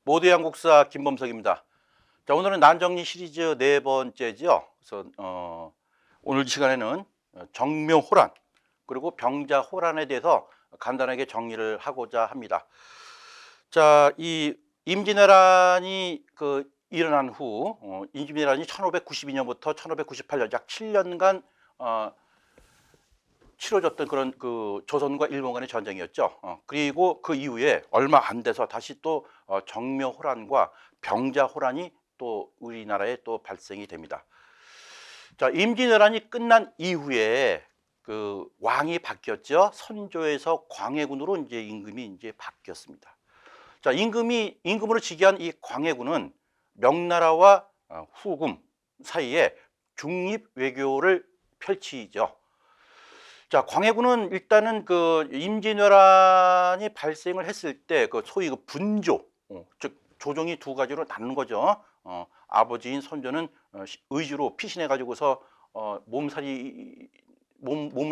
모두의 한국사 김범석입니다. 자, 오늘은 난정리 시리즈 네 번째죠. 그래서 오늘 시간에는 정묘호란 그리고 병자호란에 대해서 간단하게 정리를 하고자 합니다. 자, 이 임진왜란이 일어난 후 임진왜란이 1592년부터 1598년 약 7년간 치러졌던 그런 조선과 일본 간의 전쟁이었죠. 그리고 그 이후에 얼마 안 돼서 다시 또 정묘호란과 병자호란이 또 우리나라에 또 발생이 됩니다. 자, 임진왜란이 끝난 이후에 그 왕이 바뀌었죠. 선조에서 광해군으로 이제 임금이 이제 바뀌었습니다. 자, 임금으로 즉위한 이 광해군은 명나라와 후금 사이에 중립 외교를 펼치죠. 자, 광해군은 일단은 그 임진왜란이 발생을 했을 때 그 소위 그 분조, 즉 조정이 두 가지로 나누는 거죠. 아버지인 선조는 의주로 피신해 가지고서 몸을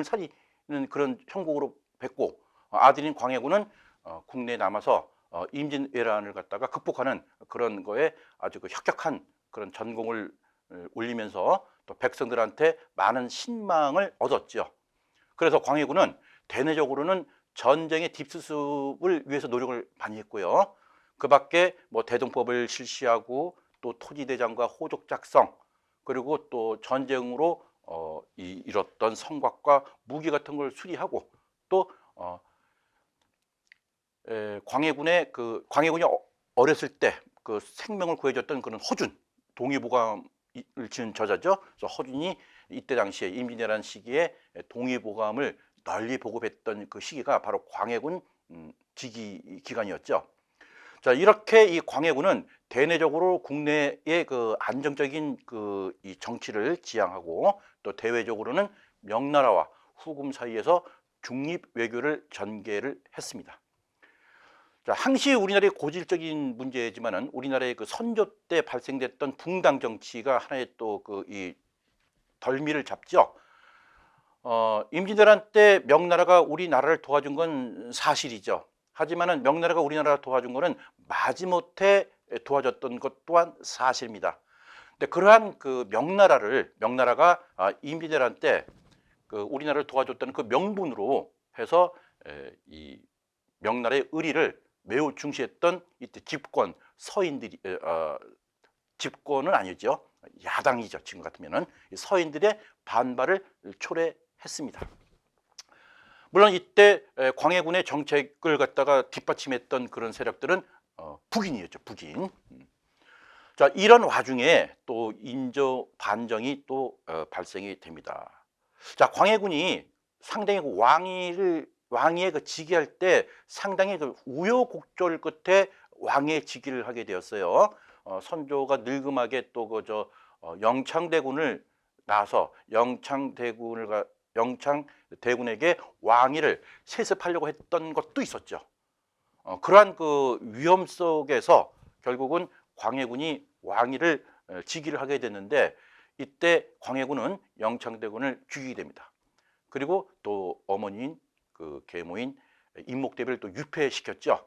살리는 그런 형국으로 뵙고, 아들인 광해군은 국내에 남아서 임진왜란을 갖다가 극복하는 그런 거에 아주 그 혁혁한 그런 전공을 올리면서 또 백성들한테 많은 신망을 얻었죠. 그래서 광해군은 대내적으로는 전쟁의 뒷수습을 위해서 노력을 많이 했고요. 그 밖에 뭐 대동법을 실시하고 또 토지대장과 호족 작성, 그리고 또 전쟁으로 잃었던 성곽과 무기 같은 걸 수리하고, 또 광해군이 어렸을 때 그 생명을 구해줬던 그런 허준, 동의보감을 지은 저자죠. 그래서 허준이 이때 당시에 임진왜란 시기에 동의보감을 널리 보급했던 그 시기가 바로 광해군 즉위 기간이었죠. 자, 이렇게 이 광해군은 대내적으로 국내의 그 안정적인 이 정치를 지향하고, 또 대외적으로는 명나라와 후금 사이에서 중립 외교를 전개를 했습니다. 자, 항시 우리나라의 고질적인 문제지만은 우리나라의 그 선조 때 발생됐던 붕당 정치가 하나의 또 이 덜미를 잡죠. 임진왜란 때 명나라가 우리나라를 도와준 건 사실이죠. 하지만은 명나라가 우리나라를 도와준 거는 마지못해 도와줬던 것 또한 사실입니다. 근데 그러한 그 명나라가 임진왜란 때 그 우리나라를 도와줬다는 그 명분으로 해서 이 명나라의 의리를 매우 중시했던 이때 집권 서인들이 집권은 아니죠. 야당이죠. 지금 같으면은 서인들의 반발을 초래했습니다. 물론 이때 광해군의 정책을 갖다가 뒷받침했던 그런 세력들은 북인이었죠. 북인. 자, 이런 와중에 또 인조 반정이 또 발생이 됩니다. 자, 광해군이 상당히 왕위에 즉위할 때 상당히 그 우여곡절 끝에 왕의 즉위를 하게 되었어요. 선조가 늙음하게 또 영창대군을 낳아서 영창대군에게 왕위를 세습하려고 했던 것도 있었죠. 그러한 그 위험 속에서 결국은 광해군이 왕위를 즉위를 하게 됐는데, 이때 광해군은 영창대군을 죽이게 됩니다. 그리고 또 어머니인 그 계모인 임목대비를 또 유폐시켰죠.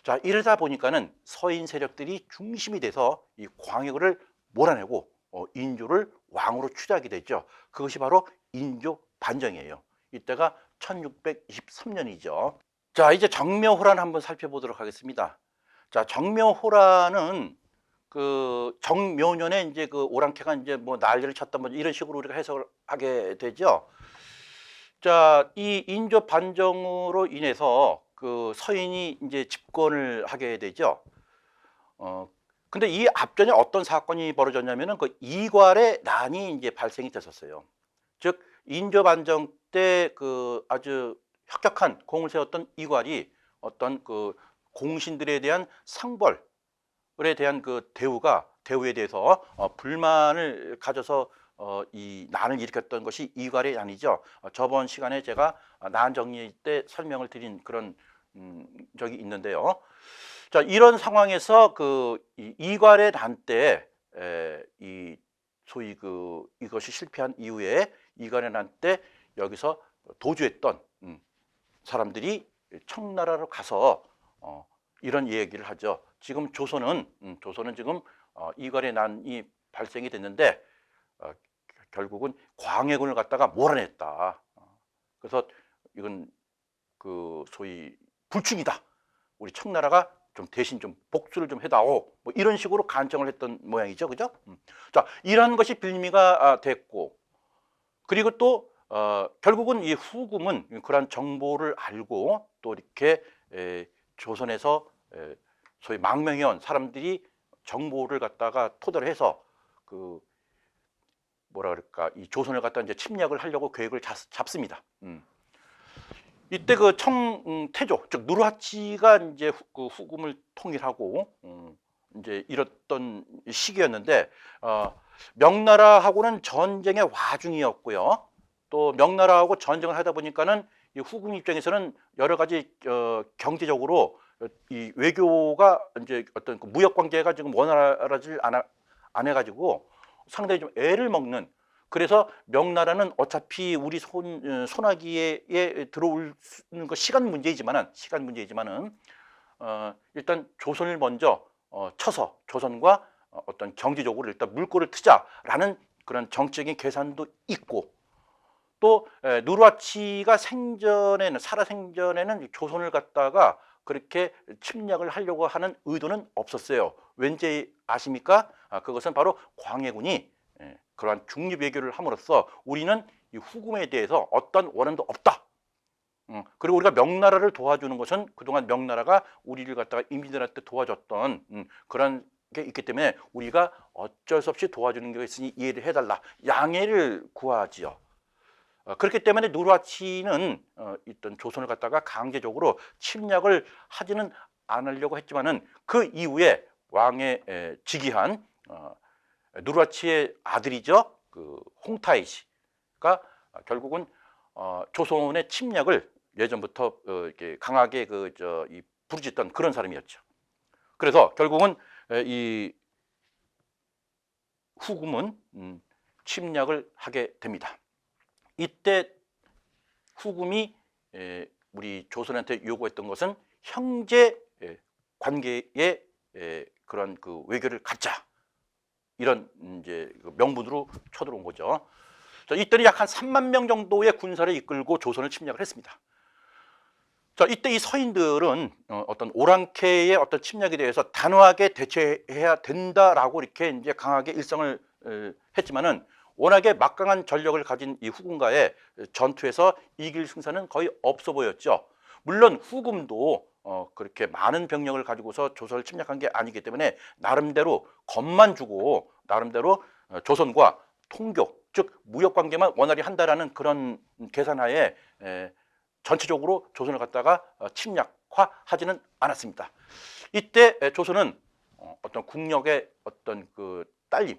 자, 이러다 보니까는 서인 세력들이 중심이 돼서 이 광해군을 몰아내고 인조를 왕으로 추대하게 됐죠. 그것이 바로 인조 반정이에요. 이때가 1623년이죠. 자, 이제 정묘호란 한번 살펴보도록 하겠습니다. 자, 정묘호란은 그 정묘년에 이제 그 오랑캐가 이제 뭐 난리를 쳤다 뭐 이런 식으로 우리가 해석을 하게 되죠. 자, 이 인조 반정으로 인해서 그 서인이 이제 집권을 하게 되죠. 근데 이 앞전에 어떤 사건이 벌어졌냐면은 그 이괄의 난이 이제 발생이 됐었어요. 즉 인조 반정 때 그 아주 혁혁한 공을 세웠던 이괄이 어떤 그 공신들에 대한 상벌에 대한 그 대우에 대해서 불만을 가져서 이 난을 일으켰던 것이 이괄의 난이죠. 저번 시간에 제가 난 정리 때 설명을 드린 그런 적이 있는데요. 자, 이런 상황에서 그 이괄의 난 때 이 소위 이것이 실패한 이후에 이괄의 난 때 여기서 도주했던 사람들이 청나라로 가서 이런 얘기를 하죠. 지금 조선은 지금 이갈의 난이 발생이 됐는데 결국은 광해군을 갖다가 몰아냈다. 그래서 이건 그 소위 불충이다. 우리 청나라가 좀 대신 좀 복수를 좀 해다오. 뭐 이런 식으로 간청을 했던 모양이죠, 그죠? 자, 이런 것이 빌미가 됐고, 그리고 또 결국은 이 후금은 그러한 정보를 알고 또 이렇게 조선에서 소위 망명해온 사람들이 정보를 갖다가 토대로 해서 그 뭐라 그럴까 이 조선을 갖다 이제 침략을 하려고 계획을 잡습니다. 이때 그 청태조 즉 누르하치가 이제 그 후금을 통일하고 이제 이랬던 시기였는데 명나라하고는 전쟁의 와중이었고요. 또 명나라하고 전쟁을 하다 보니까는 이 후금 입장에서는 여러 가지 경제적으로 이 외교가 이제 어떤 그 무역 관계가 지금 원활하지 안 해가지고 상당히 좀 애를 먹는. 그래서 명나라는 어차피 우리 손아귀에 들어올 거 시간 문제이지만은 일단 조선을 먼저 쳐서 조선과 어떤 경제적으로 일단 물꼬를 트자라는 그런 정적인 계산도 있고, 또 누르하치가 살아생전에는 조선을 갖다가 그렇게 침략을 하려고 하는 의도는 없었어요. 왠지 아십니까? 그것은 바로 광해군이 그러한 중립 외교를 함으로써 우리는 이 후금에 대해서 어떤 원한도 없다. 그리고 우리가 명나라를 도와주는 것은 그동안 명나라가 우리를 갖다가 인민들한테 도와줬던 그런 게 있기 때문에 우리가 어쩔 수 없이 도와주는 게 있으니 이해를 해달라. 양해를 구하지요. 그렇기 때문에 누르하치는 있던 조선을 갖다가 강제적으로 침략을 하지는 않으려고 했지만은 그 이후에 왕의 즉위한 누르하치의 아들이죠. 그 홍타이시가 결국은 조선의 침략을 예전부터 이렇게 강하게 부르짖던 그런 사람이었죠. 그래서 결국은 이 후금은 침략을 하게 됩니다. 이때 후금이 우리 조선한테 요구했던 것은 형제 관계의 그런 그 외교를 갖자, 이런 이제 명분으로 쳐들어온 거죠. 자, 이때는 약 한 3만 명 정도의 군사를 이끌고 조선을 침략을 했습니다. 자, 이때 이 서인들은 어떤 오랑캐의 어떤 침략에 대해서 단호하게 대처해야 된다라고 이렇게 이제 강하게 일성을 했지만은 워낙에 막강한 전력을 가진 이 후금과의 전투에서 이길 승산은 거의 없어 보였죠. 물론 후금도 그렇게 많은 병력을 가지고서 조선을 침략한 게 아니기 때문에 나름대로 겁만 주고 나름대로 조선과 통교 즉 무역 관계만 원활히 한다라는 그런 계산하에 전체적으로 조선을 갖다가 침략화하지는 않았습니다. 이때 조선은 어떤 국력의 어떤 그 딸림,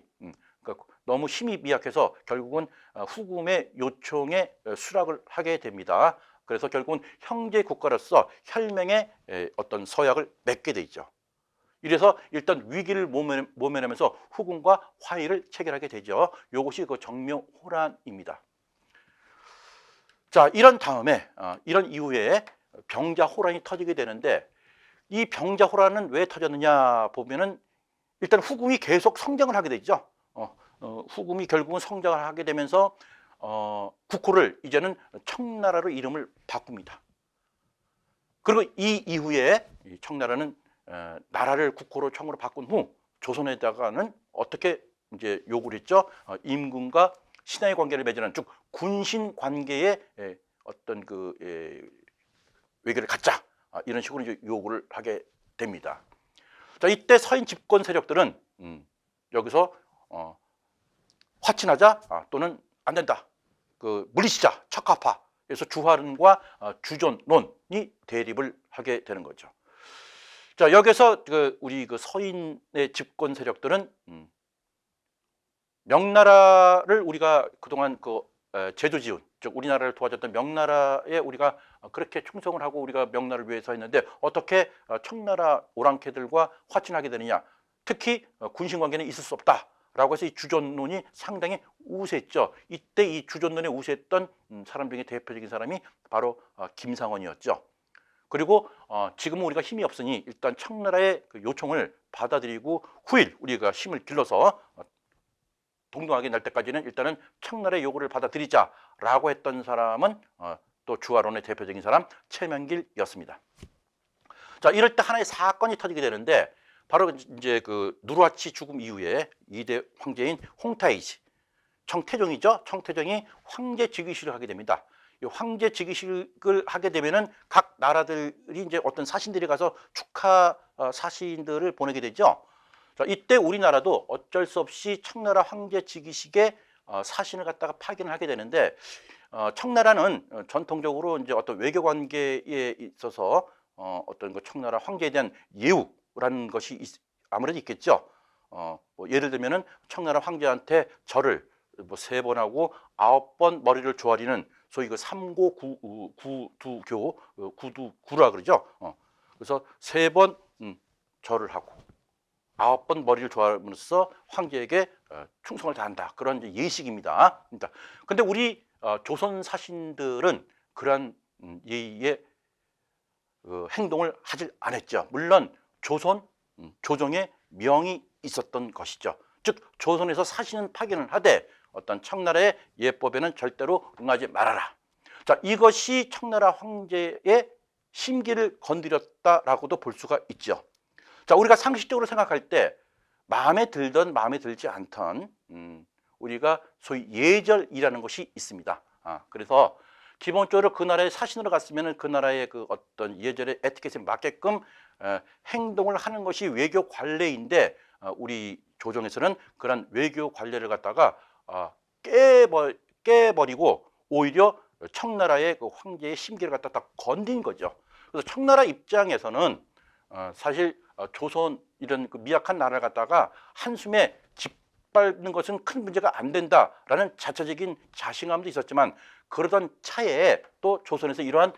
그러니까 너무 힘이 미약해서 결국은 후금의 요청에 수락을 하게 됩니다. 그래서 결국은 형제 국가로서 혈맹의 어떤 서약을 맺게 되죠. 이래서 일단 위기를 모면하면서 후금과 화의를 체결하게 되죠. 이것이 그 정묘호란입니다. 자, 이런 다음에 이런 이후에 병자호란이 터지게 되는데, 이 병자호란은 왜 터졌느냐 보면은 일단 후금이 계속 성장을 하게 되죠. 후금이 결국은 성장을 하게 되면서 국호를 이제는 청나라로 이름을 바꿉니다. 그리고 이 이후에 청나라는 나라를 국호로 청으로 바꾼 후 조선에다가는 어떻게 이제 요구를 했죠? 임금과 신하의 관계를 맺으는 즉 군신 관계의 어떤 그 외교를 갖자, 이런 식으로 이제 요구를 하게 됩니다. 자, 이때 서인 집권 세력들은 여기서 화친하자 또는 안 된다, 그 물리치자, 척합화. 그래서 주화론과 주존론이 대립을 하게 되는 거죠. 자, 여기서 우리 그 서인의 집권 세력들은 명나라를 우리가 그동안 그 제도지은 즉 우리나라를 도와줬던 명나라에 우리가 그렇게 충성을 하고 우리가 명나라를 위해서 했는데 어떻게 청나라 오랑캐들과 화친하게 되느냐, 특히 군신관계는 있을 수 없다라고 해서 이 주존론이 상당히 우세했죠. 이때 이 주존론에 우세했던 사람 중에 대표적인 사람이 바로 김상원이었죠. 그리고 지금은 우리가 힘이 없으니 일단 청나라의 그 요청을 받아들이고 후일 우리가 힘을 길러서 동등하게 날 때까지는 일단은 청나라의 요구를 받아들이자라고 했던 사람은 또 주화론의 대표적인 사람 최명길이었습니다. 자, 이럴 때 하나의 사건이 터지게 되는데 바로 이제 그 누르하치 죽음 이후에 2대 황제인 홍타이지 청태종이죠. 청태종이 황제 즉위식을 하게 됩니다. 이 황제 즉위식을 하게 되면은 각 나라들이 이제 어떤 사신들이 가서 축하 사신들을 보내게 되죠. 자, 이때 우리나라도 어쩔 수 없이 청나라 황제 즉위식에 사신을 갖다가 파견을 하게 되는데 청나라는 전통적으로 이제 어떤 외교 관계에 있어서 어떤 그 청나라 황제에 대한 예우라는 것이 아무래도 있겠죠. 뭐 예를 들면은 청나라 황제한테 절을 뭐 3번 하고 9번 머리를 조아리는 소위 그 삼고구두교 구두구라 그러죠. 그래서 3번 절을 하고 9번 머리를 조아림으로써 황제에게 충성을 다한다. 그런 이제 예식입니다. 그러니까 근데 우리 조선 사신들은 그러한 예의의 행동을 하질 않았죠. 물론 조정의 명이 있었던 것이죠. 즉 조선에서 사신은 파견을 하되 어떤 청나라의 예법에는 절대로 응하지 말아라. 자, 이것이 청나라 황제의 심기를 건드렸다라고도 볼 수가 있죠. 자, 우리가 상식적으로 생각할 때 마음에 들던 마음에 들지 않던 우리가 소위 예절이라는 것이 있습니다. 그래서 기본적으로 그 나라의 사신으로 갔으면 그 나라의 그 어떤 예절의 에티켓에 맞게끔 행동을 하는 것이 외교 관례인데 우리 조정에서는 그런 외교 관례를 갖다가 깨버리고 오히려 청나라의 그 황제의 심기를 갖다 다 건든 거죠. 그래서 청나라 입장에서는 사실 조선 이런 그 미약한 나라를 갖다가 한숨에 짓밟는 것은 큰 문제가 안 된다라는 자체적인 자신감도 있었지만 그러던 차에 또 조선에서 이러한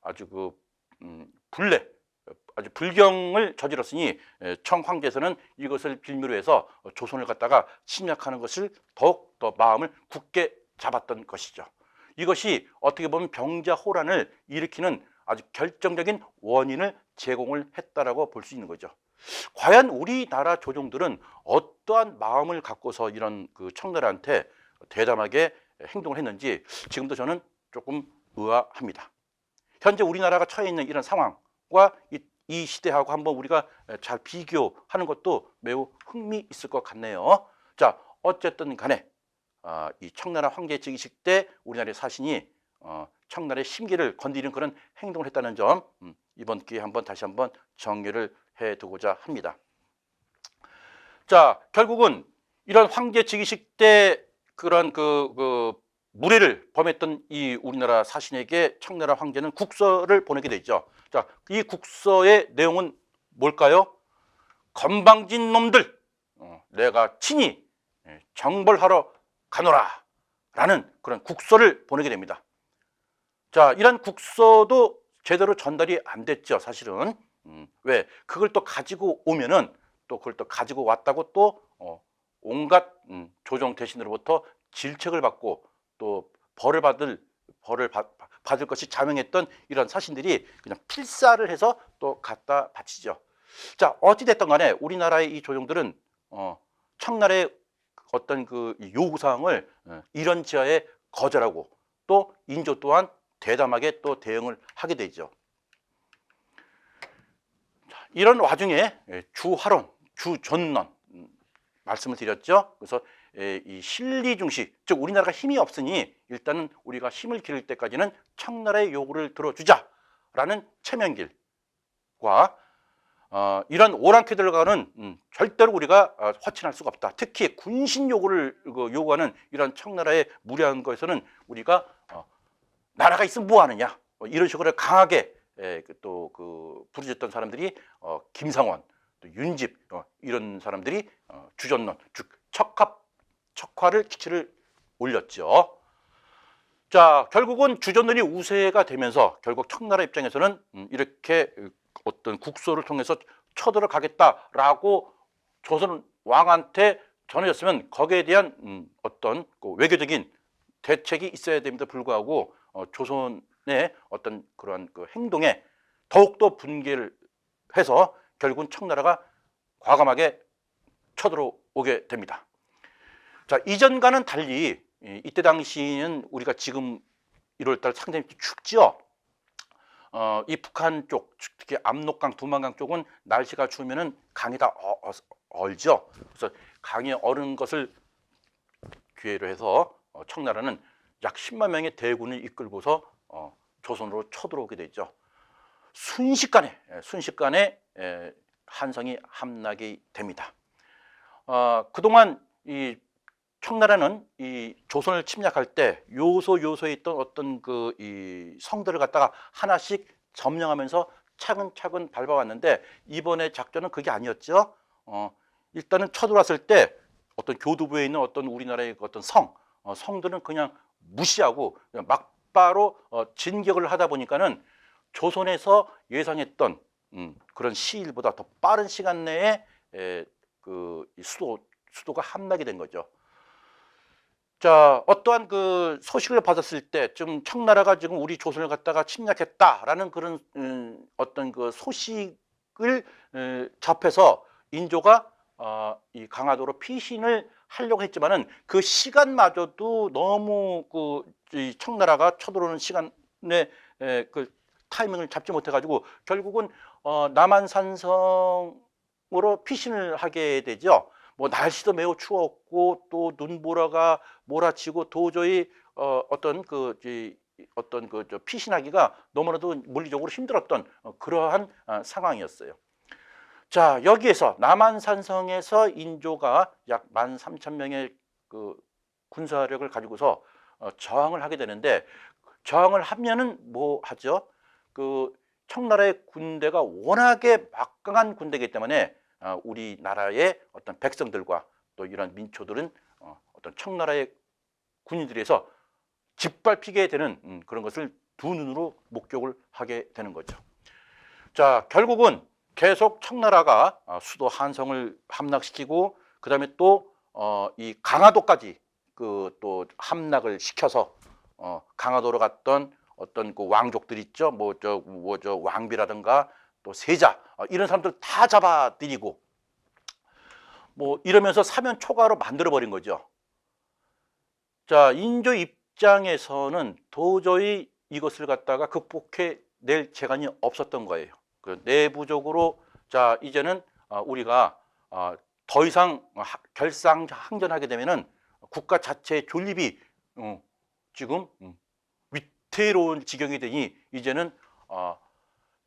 아주 그 아주 불경을 저질렀으니 청황제에서는 이것을 빌미로 해서 조선을 갖다가 침략하는 것을 더욱 더 마음을 굳게 잡았던 것이죠. 이것이 어떻게 보면 병자호란을 일으키는 아주 결정적인 원인을 제공을 했다라고 볼 수 있는 거죠. 과연 우리나라 조정들은 어떠한 마음을 갖고서 이런 그 청나라한테 대담하게 행동을 했는지 지금도 저는 조금 의아합니다. 현재 우리나라가 처해 있는 이런 상황과 이 시대하고 한번 우리가 잘 비교하는 것도 매우 흥미 있을 것 같네요. 자, 어쨌든 간에 이 청나라 황제 즉위식 때 우리나라의 사신이 청나라의 심기를 건드리는 그런 행동을 했다는 점 이번 기회에 다시 한번 정리를 해두고자 합니다. 자, 결국은 이런 황제 즉위식 때 그런 그 무례를 범했던 이 우리나라 사신에게 청나라 황제는 국서를 보내게 되죠. 자, 이 국서의 내용은 뭘까요? 건방진 놈들, 내가 친히 정벌하러 가노라 라는 그런 국서를 보내게 됩니다. 자, 이런 국서도 제대로 전달이 안 됐죠, 사실은. 왜? 그걸 또 가지고 오면은 또 그걸 또 가지고 왔다고 또 온갖 조정 대신으로부터 질책을 받고 또 벌을 받을 것이 자명했던 이런 사신들이 그냥 필사를 해서 또 갖다 바치죠. 자, 어찌됐든 간에 우리나라의 이 조정들은 청나라의 어떤 그 요구사항을 이런 지하에 거절하고 또 인조 또한 대담하게 또 대응을 하게 되죠. 이런 와중에 주화론, 주전론 말씀을 드렸죠. 그래서 이 실리중시, 즉 우리나라가 힘이 없으니 일단은 우리가 힘을 기를 때까지는 청나라의 요구를 들어주자라는 최명길과 이런 오랑캐들과는 절대로 우리가 허친할 수가 없다. 특히 군신 요구를 요구하는 이런 청나라의 무례한 것에서는 우리가 나라가 있으면 뭐 하느냐 이런 식으로 강하게 또 그 부르짖던 사람들이 김상원, 또 윤집 이런 사람들이 주전론, 즉 척화를 기치를 올렸죠. 자, 결국은 주전론이 우세가 되면서 결국 청나라 입장에서는 이렇게 어떤 국서를 통해서 쳐들어가겠다라고 조선 왕한테 전해졌으면 거기에 대한 어떤 그 외교적인 대책이 있어야 됩니다. 불구하고 조선의 어떤 그러한 그 행동에 더욱더 분개를 해서 결국은 청나라가 과감하게 쳐들어오게 됩니다. 자, 이전과는 달리 이때 당시는 우리가 지금 1월달 상당히 춥죠. 이 북한 쪽, 특히 압록강, 두만강 쪽은 날씨가 추우면은 강이 다 얼죠. 그래서 강이 얼은 것을 기회로 해서 청나라는 약 10만 명의 대군을 이끌고서 조선으로 쳐들어오게 되죠. 순식간에 한성이 함락이 됩니다. 그동안 이 청나라는 이 조선을 침략할 때 요소에 있던 어떤 이 성들을 갖다가 하나씩 점령하면서 차근차근 밟아왔는데, 이번에 작전은 그게 아니었죠. 일단은 쳐들어왔을 때 어떤 교두부에 있는 어떤 우리나라의 어떤 성들은 그냥 무시하고 그냥 막바로 진격을 하다 보니까는 조선에서 예상했던 그런 시일보다 더 빠른 시간 내에 그 수도가 함락이 된 거죠. 자, 어떠한 그 소식을 받았을 때 지금 청나라가 지금 우리 조선을 갖다가 침략했다라는 그런 어떤 그 소식을 접해서 인조가 이 강화도로 피신을 하려고 했지만은 그 시간마저도 너무 이 청나라가 쳐들어오는 시간에 그 타이밍을 잡지 못해가지고 결국은 남한산성으로 피신을 하게 되죠. 뭐 날씨도 매우 추웠고 또 눈보라가 몰아치고 도저히 어떤 그 피신하기가 너무나도 물리적으로 힘들었던 그러한 상황이었어요. 자, 여기에서 남한산성에서 인조가 약 13,000명의 그 군사력을 가지고서 저항을 하게 되는데, 저항을 하면은 뭐 하죠? 그 청나라의 군대가 워낙에 막강한 군대이기 때문에 우리나라의 어떤 백성들과 또 이런 민초들은 어떤 청나라의 군인들에서 짓밟히게 되는 그런 것을 두 눈으로 목격을 하게 되는 거죠. 자, 결국은 계속 청나라가 수도 한성을 함락시키고 그 다음에 또 이 강화도까지 그 또 함락을 시켜서 강화도로 갔던 어떤 그 왕족들 있죠. 뭐 저 왕비라든가 또 세자 이런 사람들 다 잡아들이고 뭐 이러면서 사면 초가로 만들어 버린 거죠. 자, 인조 입장에서는 도저히 이것을 갖다가 극복해 낼 재간이 없었던 거예요. 그 내부적으로 자, 이제는 우리가 더 이상 결상항전하게 되면은 국가 자체의 존립이 지금 위태로운 지경이 되니 이제는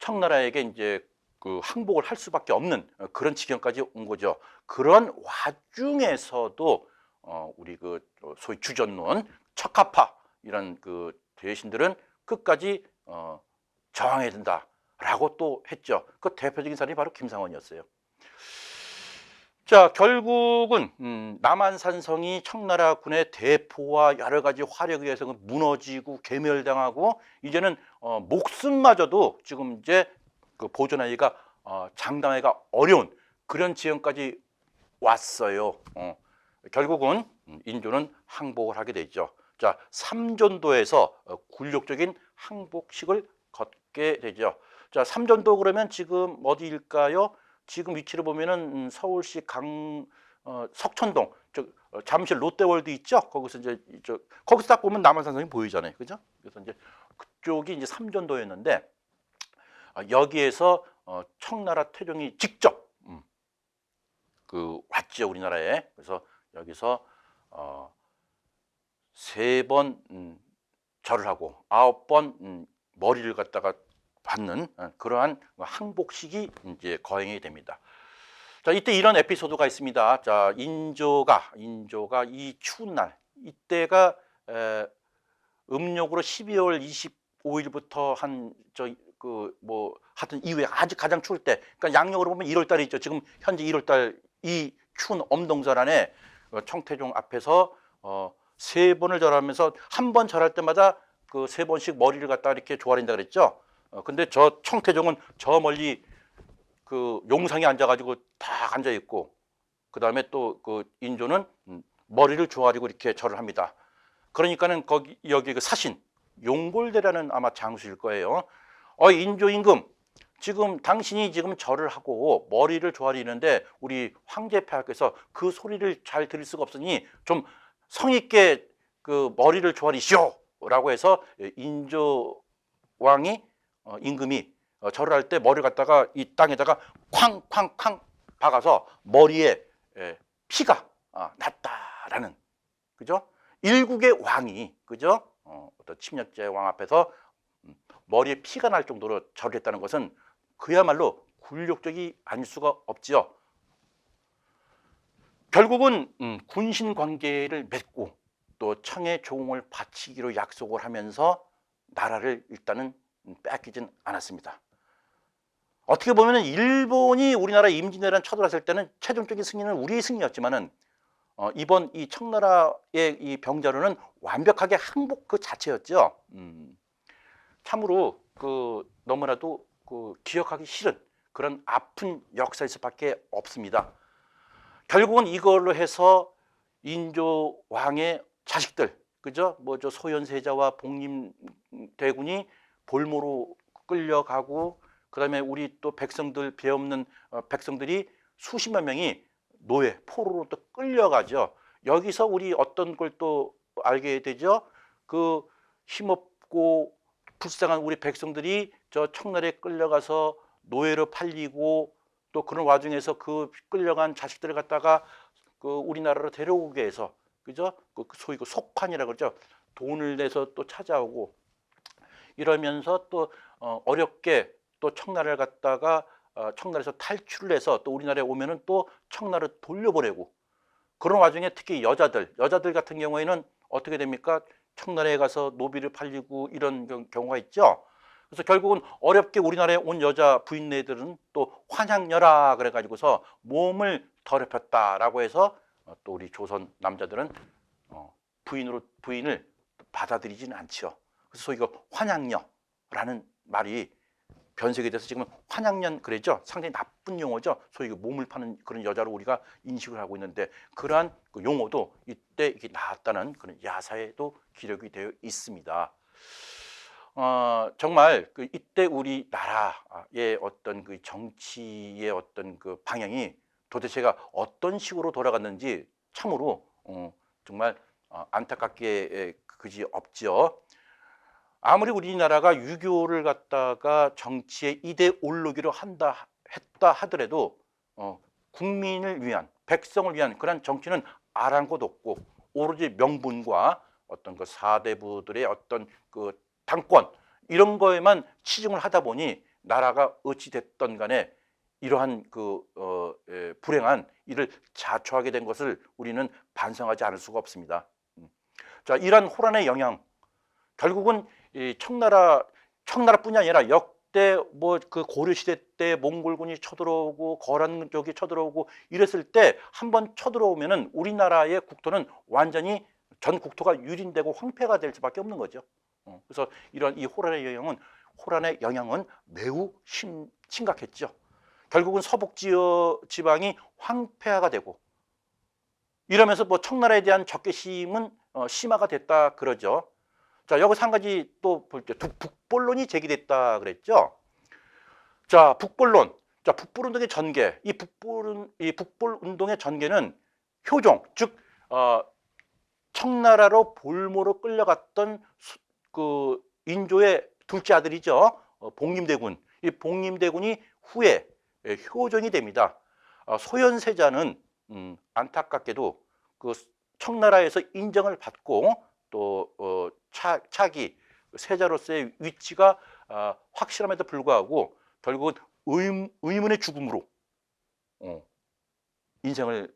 청나라에게 이제 그 항복을 할 수밖에 없는 그런 지경까지 온 거죠. 그런 와중에서도 우리 그 소위 주전론, 척하파 이런 그 대신들은 끝까지 저항해야 된다라고 또 했죠. 그 대표적인 사람이 바로 김상원이었어요. 자, 결국은 남한산성이 청나라 군의 대포와 여러 가지 화력에 의해서 무너지고 괴멸당하고 이제는 목숨마저도 지금 이제 그 보존하기가 장담하기가 어려운 그런 지형까지 왔어요. 결국은 인조는 항복을 하게 되죠. 자, 삼전도에서 굴욕적인 항복식을 걷게 되죠. 자, 삼전도 그러면 지금 어디일까요? 지금 위치를 보면은 서울시 석천동 잠실 롯데월드 있죠? 거기서 이제 거기서 딱 보면 남한산성이 보이잖아요, 그죠? 그래서 이제 그쪽이 이제 삼전도였는데 여기에서 청나라 태종이 직접 그 왔죠, 우리나라에. 그래서 여기서 3번 절을 하고 9번 머리를 갖다가 받는 그러한 항복식이 이제 거행이 됩니다. 자, 이때 이런 에피소드가 있습니다. 자, 인조가 이 추운 날, 이때가 음력으로 12월 25일부터 하여튼 이후에 아주 가장 추울 때, 그러니까 양력으로 보면 1월 달이 있죠. 지금 현재 1월 달 이 추운 엄동설 안에 청태종 앞에서 3번을 절하면서 한 번 절할 때마다 그 3번씩 머리를 갖다 이렇게 조아린다 그랬죠. 근데 저 청태종은 저 멀리 그 용상에 앉아가지고 딱 앉아 있고, 그 다음에 또 그 인조는 머리를 조아리고 이렇게 절을 합니다. 그러니까는 여기 그 사신 용골대라는 아마 장수일 거예요. 인조 임금 지금 당신이 지금 절을 하고 머리를 조아리는데 우리 황제폐하께서 그 소리를 잘 들을 수가 없으니 좀 성있게 그 머리를 조아리시오라고 해서 인조 왕이 임금이 절을 할 때 머리를 갖다가 이 땅에다가 쾅쾅쾅 박아서 머리에 피가 났다라는, 그죠? 일국의 왕이, 그죠? 어떤 침략자의 왕 앞에서 머리에 피가 날 정도로 절을 했다는 것은 그야말로 굴욕적이 아닐 수가 없지요. 결국은 군신 관계를 맺고 또 청의 종을 바치기로 약속을 하면서 나라를 일단은 뺏기진 않았습니다. 어떻게 보면 일본이 우리나라 임진왜란 쳐들어왔을 때는 최종적인 승리는 우리의 승리였지만은 이번 이 청나라의 이 병자로는 완벽하게 항복 그 자체였죠. 참으로 너무나도 기억하기 싫은 그런 아픈 역사일 수밖에 없습니다. 결국은 이걸로 해서 인조 왕의 자식들, 그죠? 저 소현세자와 복림대군이 볼모로 끌려가고, 그다음에 우리 또 백성들, 죄 없는 백성들이 수십만 명이 노예, 포로로 또 끌려가죠. 여기서 우리 어떤 걸 또 알게 되죠? 그 힘없고 불쌍한 우리 백성들이 저 청나라에 끌려가서 노예로 팔리고, 또 그런 와중에서 그 끌려간 자식들을 갖다가 그 우리나라로 데려오게 해서, 그죠? 소위 속환이라고 그러죠. 돈을 내서 또 찾아오고, 이러면서 또 어렵게 또 청나라를 갖다가 청나라에서 탈출을 해서 또 우리나라에 오면은 또 청나라를 돌려보내고, 그런 와중에 특히 여자들 같은 경우에는 어떻게 됩니까? 청나라에 가서 노비를 팔리고 이런 경우가 있죠. 그래서 결국은 어렵게 우리나라에 온 여자 부인네들은 또 환향녀라 그래가지고서 몸을 더럽혔다라고 해서 또 우리 조선 남자들은 부인을 받아들이지는 않지요. 그래서 소위 환향녀라는 말이 변색이 돼서 지금은 환양년 그랬죠. 상당히 나쁜 용어죠. 소위 몸을 파는 그런 여자로 우리가 인식을 하고 있는데, 그러한 용어도 이때 이게 나왔다는 그런 야사에도 기록이 되어 있습니다. 정말 이때 우리나라의 어떤 그 정치의 어떤 그 방향이 도대체가 어떤 식으로 돌아갔는지 참으로 정말 안타깝게 그지 없죠. 아무리 우리나라가 유교를 갖다가 정치의 이데올로기로 했다 하더라도 국민을 위한, 백성을 위한 그런 정치는 아랑곳 없고 오로지 명분과 어떤 그 사대부들의 어떤 그 당권 이런 거에만 치중을 하다 보니 나라가 어찌 됐던 간에 이러한 불행한 일을 자초하게 된 것을 우리는 반성하지 않을 수가 없습니다. 자, 이러한 호란의 영향, 결국은 이 청나라뿐이 아니라 역대 그 고려 시대 때 몽골군이 쳐들어오고 거란 쪽이 쳐들어오고 이랬을 때 한번 쳐들어오면은 우리나라의 국토는 완전히 전 국토가 유린되고 황폐가 될 수밖에 없는 거죠. 그래서 이런 이 호란의 영향은 매우 심각했죠. 결국은 서북 지방이 황폐화가 되고, 이러면서 청나라에 대한 적개심은 심화가 됐다 그러죠. 자, 여기서 한 가지 또 볼 때 북벌론이 제기됐다 그랬죠. 자, 북벌론. 자, 북벌운동의 전개. 이 북벌운동의 전개는 효종, 즉 청나라로 볼모로 끌려갔던 그 인조의 둘째 아들이죠. 복림대군. 이 복림대군이 후에 효종이 됩니다. 소현세자는 안타깝게도 그 청나라에서 인정을 받고 또 차기 세자로서의 위치가 확실함에도 불구하고 결국은 의문의 죽음으로 인생을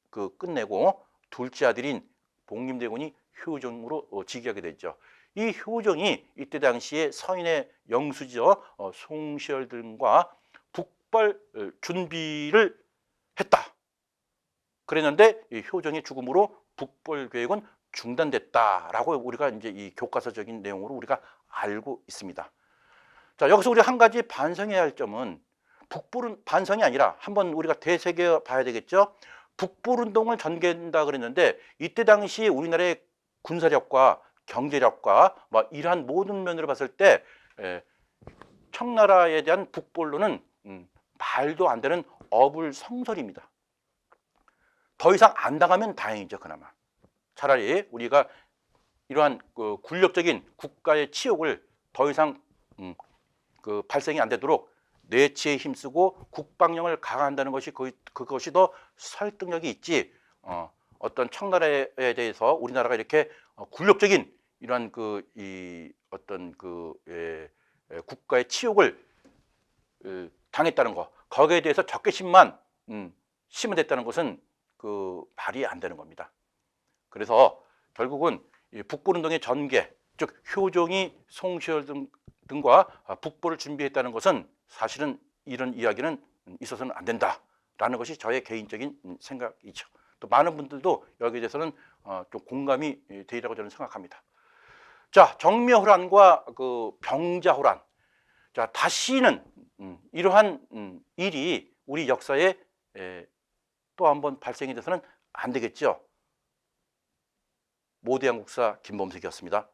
끝내고 둘째 아들인 복림대군이 효종으로 즉위하게 됐죠. 이 효종이 이때 당시에 서인의 영수죠, 송시열 등과 북벌 준비를 했다. 그랬는데 이 효종의 죽음으로 북벌 계획은 중단됐다라고 우리가 이제 이 교과서적인 내용으로 우리가 알고 있습니다. 자, 여기서 우리 한 가지 반성해야 할 점은 북불은 반성이 아니라 한번 우리가 되새겨 봐야 되겠죠. 북불운동을 전개한다 그랬는데 이때 당시 우리나라의 군사력과 경제력과 이러한 모든 면으로 봤을 때 청나라에 대한 북벌로는 말도 안 되는 어불성설입니다. 더 이상 안 당하면 다행이죠, 그나마. 차라리 우리가 이러한 그 굴욕적인 국가의 치욕을 더 이상 그 발생이 안 되도록 뇌치에 힘쓰고 국방력을 강화한다는 것이 그것이 더 설득력이 있지. 어떤 청나라에 대해서 우리나라가 이렇게 굴욕적인 이러한 어떤 국가의 치욕을 당했다는 거, 거기에 대해서 적개심만 심어댔다는 것은 그 말이 안 되는 겁니다. 그래서 결국은 북벌운동의 전개, 즉 효종이 송시열 등과 북벌을 준비했다는 것은 사실은 이런 이야기는 있어서는 안 된다라는 것이 저의 개인적인 생각이죠. 또 많은 분들도 여기에 대해서는 좀 공감이 되리라고 저는 생각합니다. 자, 정묘호란과 그 병자호란. 자, 다시는 이러한 일이 우리 역사에 또 한번 발생이 돼서는 안 되겠죠. 모대한국사 김범석이었습니다.